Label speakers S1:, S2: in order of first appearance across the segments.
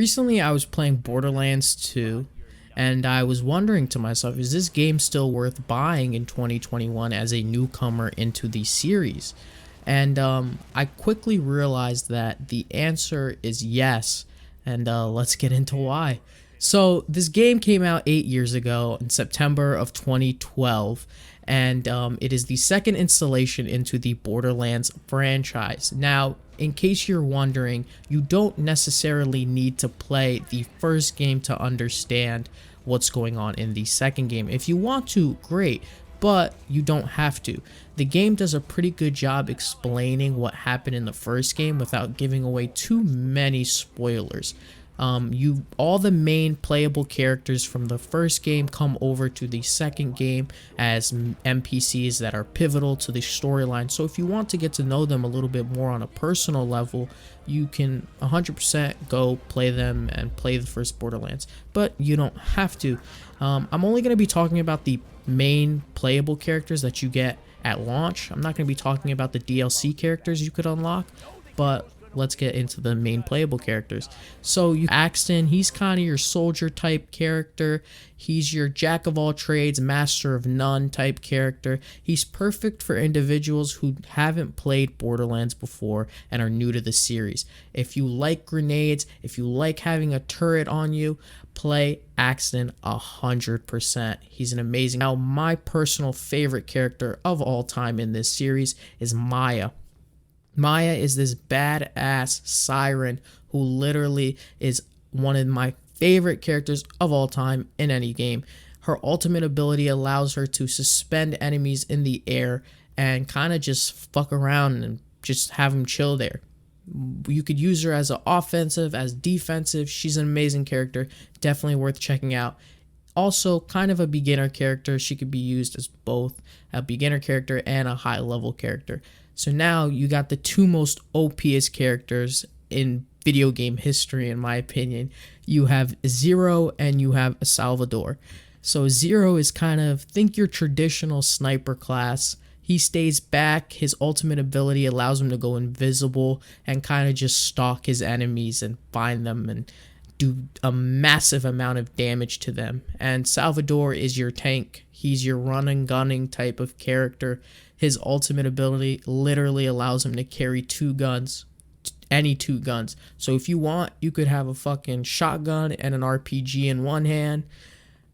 S1: Recently, I was playing Borderlands 2, and I was wondering to myself, is this game still worth buying in 2021 as a newcomer into the series? And I quickly realized that the answer is yes, and let's get into why. So, this game came out 8 years ago in September of 2012, and it is the second installation into the Borderlands franchise. Now, in case you're wondering, you don't necessarily need to play the first game to understand what's going on in the second game. If you want to, great, but you don't have to. The game does a pretty good job explaining what happened in the first game without giving away too many spoilers. All the main playable characters from the first game come over to the second game as NPCs that are pivotal to the storyline. So if you want to get to know them a little bit more on a personal level, you can 100% go play them and play the first Borderlands, but you don't have to. I'm only going to be talking about the main playable characters that you get at launch. I'm not going to be talking about the DLC characters you could unlock, but let's get into the main playable characters. So you Axton, he's kind of your soldier type character. He's your jack of all trades, master of none type character. He's perfect for individuals who haven't played Borderlands before and are new to the series. If you like grenades, if you like having a turret on you, play Axton 100%. He's an amazing. Now, my personal favorite character of all time in this series is Maya. Maya is this badass siren who literally is one of my favorite characters of all time in any game. Her ultimate ability allows her to suspend enemies in the air and kind of just fuck around and just have them chill there. You could use her as an offensive, as defensive. She's an amazing character, definitely worth checking out. Also, kind of a beginner character. She could be used as both a beginner character and a high level character. So now you got the two most OPest characters in video game history, in my opinion. You have Zero and you have Salvador. So Zero is kind of, think your traditional sniper class. He stays back. His ultimate ability allows him to go invisible and kind of just stalk his enemies and find them and do a massive amount of damage to them. And Salvador is your tank. He's your run and gunning type of character. His ultimate ability literally allows him to carry two guns, any two guns. So if you want, you could have a fucking shotgun and an RPG in one hand,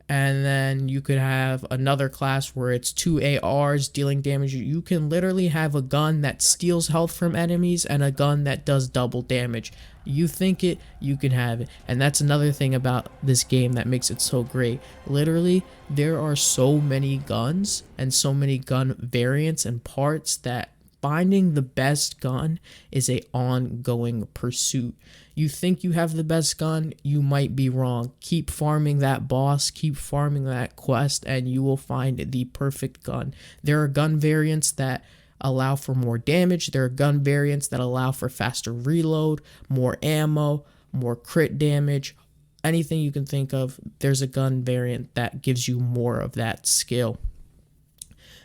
S1: and then you could have another class where it's two ARs dealing damage. You can literally have a gun that steals health from enemies and a gun that does double damage. You think it, you can have it. And that's another thing about this game that makes it so great. Literally, there are so many guns and so many gun variants and parts that finding the best gun is a ongoing pursuit. You think you have the best gun, you might be wrong. Keep farming that boss, keep farming that quest, and you will find the perfect gun. There are gun variants that allow for more damage. There are gun variants that allow for faster reload, more ammo, more crit damage. Anything you can think of, there's a gun variant that gives you more of that skill.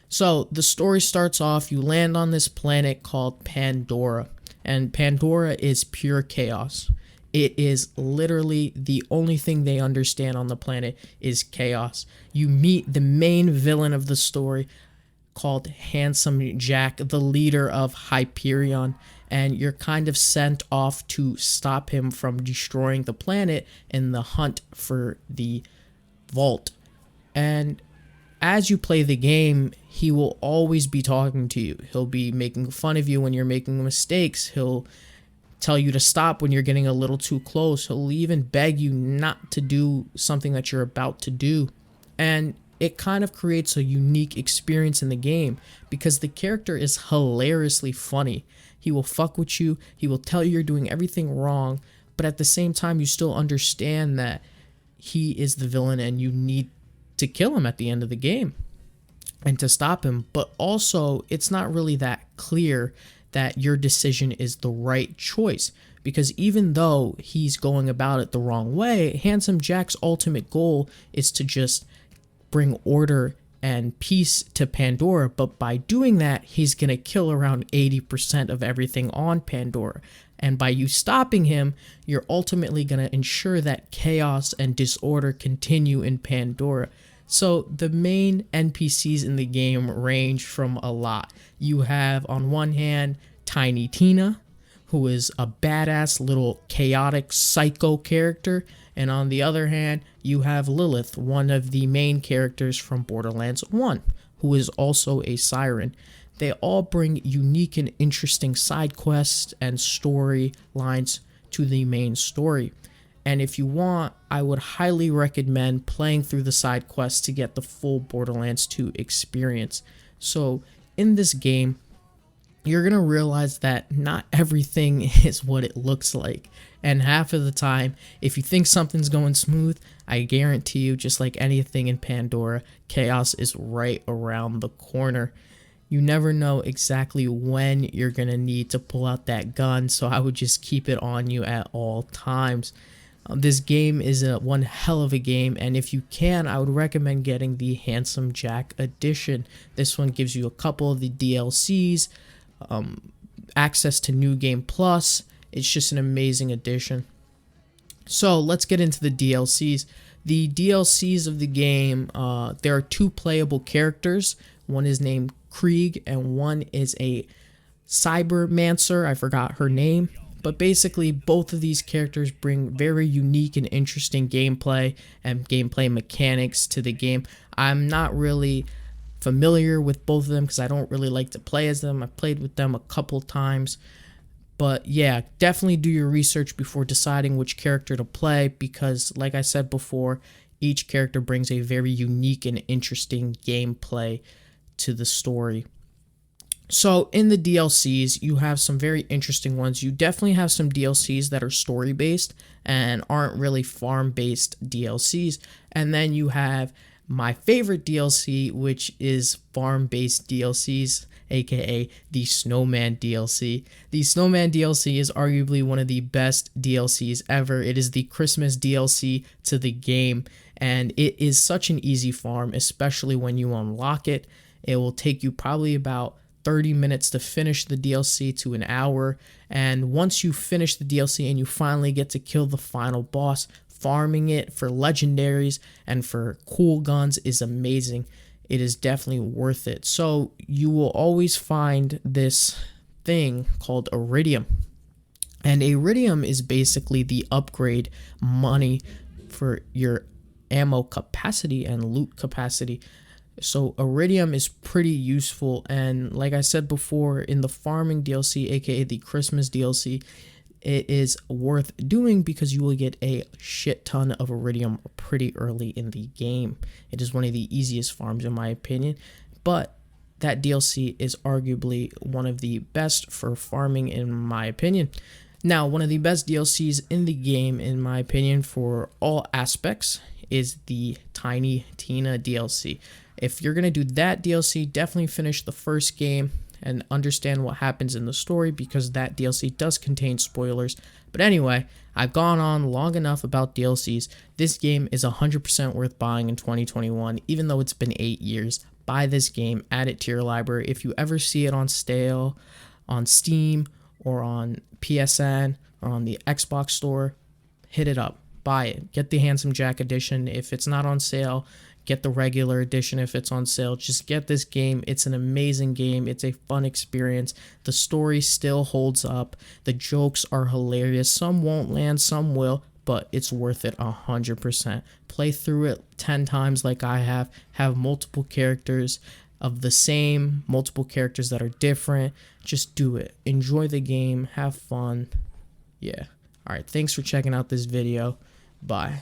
S1: So the story starts off, you land on this planet called Pandora, and Pandora is pure chaos. It is literally the only thing they understand on the planet is chaos. You meet the main villain of the story called Handsome Jack, the leader of Hyperion, and you're kind of sent off to stop him from destroying the planet in the hunt for the vault. And as you play the game, he will always be talking to you. He'll be making fun of you when you're making mistakes. He'll tell you to stop when you're getting a little too close. He'll even beg you not to do something that you're about to do. And it kind of creates a unique experience in the game because the character is hilariously funny. He will fuck with you. He will tell you you're doing everything wrong, but at the same time, you still understand that he is the villain and you need to kill him at the end of the game and to stop him. But also, it's not really that clear that your decision is the right choice, because even though he's going about it the wrong way, Handsome Jack's ultimate goal is to just bring order and peace to Pandora, but by doing that, he's gonna kill around 80% of everything on Pandora. And by you stopping him, you're ultimately gonna ensure that chaos and disorder continue in Pandora. So the main NPCs in the game range from a lot. You have on one hand Tiny Tina, who is a badass little chaotic psycho character, and on the other hand you have Lilith, one of the main characters from Borderlands 1, who is also a siren. They all bring unique and interesting side quests and story lines to the main story. And if you want, I would highly recommend playing through the side quests to get the full Borderlands 2 experience. So in this game, you're going to realize that not everything is what it looks like. And half of the time, if you think something's going smooth, I guarantee you, just like anything in Pandora, chaos is right around the corner. You never know exactly when you're going to need to pull out that gun, so I would just keep it on you at all times. This game is one hell of a game, and if you can, I would recommend getting the Handsome Jack edition. This one gives you a couple of the DLCs, access to New Game Plus. It's just an amazing addition. So let's get into the DLCs. The DLCs of the game, there are 2 playable characters. One is named Krieg and one is a cybermancer. I forgot her name. But basically, both of these characters bring very unique and interesting gameplay and gameplay mechanics to the game. I'm not really familiar with both of them because I don't really like to play as them. I've played with them a couple times. But yeah, definitely do your research before deciding which character to play because, like I said before, each character brings a very unique and interesting gameplay to the story. So in the DLCs, you have some very interesting ones. You definitely have some DLCs that are story-based and aren't really farm-based DLCs. And then you have my favorite DLC, which is farm-based DLCs, aka the Snowman DLC. The Snowman DLC is arguably one of the best DLCs ever. It is the Christmas DLC to the game, and it is such an easy farm, especially when you unlock it. It will take you probably about 30 minutes to finish the DLC to an hour, and once you finish the DLC and you finally get to kill the final boss, farming it for legendaries and for cool guns is amazing. It is definitely worth it. So you will always find this thing called Iridium, and Iridium is basically the upgrade money for your ammo capacity and loot capacity. So Iridium is pretty useful, and like I said before, in the farming DLC, aka the Christmas DLC, it is worth doing because you will get a shit ton of Iridium pretty early in the game. It is one of the easiest farms in my opinion, but that DLC is arguably one of the best for farming in my opinion. Now, one of the best DLCs in the game in my opinion for all aspects is the Tiny Tina DLC. If you're going to do that DLC, definitely finish the first game and understand what happens in the story because that DLC does contain spoilers. But anyway, I've gone on long enough about DLCs. This game is 100% worth buying in 2021, even though it's been 8 years. Buy this game, add it to your library. If you ever see it on sale, on Steam, or on PSN, or on the Xbox store, hit it up. Buy it. Get the Handsome Jack edition. If it's not on sale, get the regular edition if it's on sale. Just get this game. It's an amazing game. It's a fun experience. The story still holds up. The jokes are hilarious. Some won't land, some will, but it's worth it 100%. Play through it 10 times like I have. Have multiple characters of the same, multiple characters that are different. Just do it. Enjoy the game. Have fun. Yeah. All right. Thanks for checking out this video. Bye.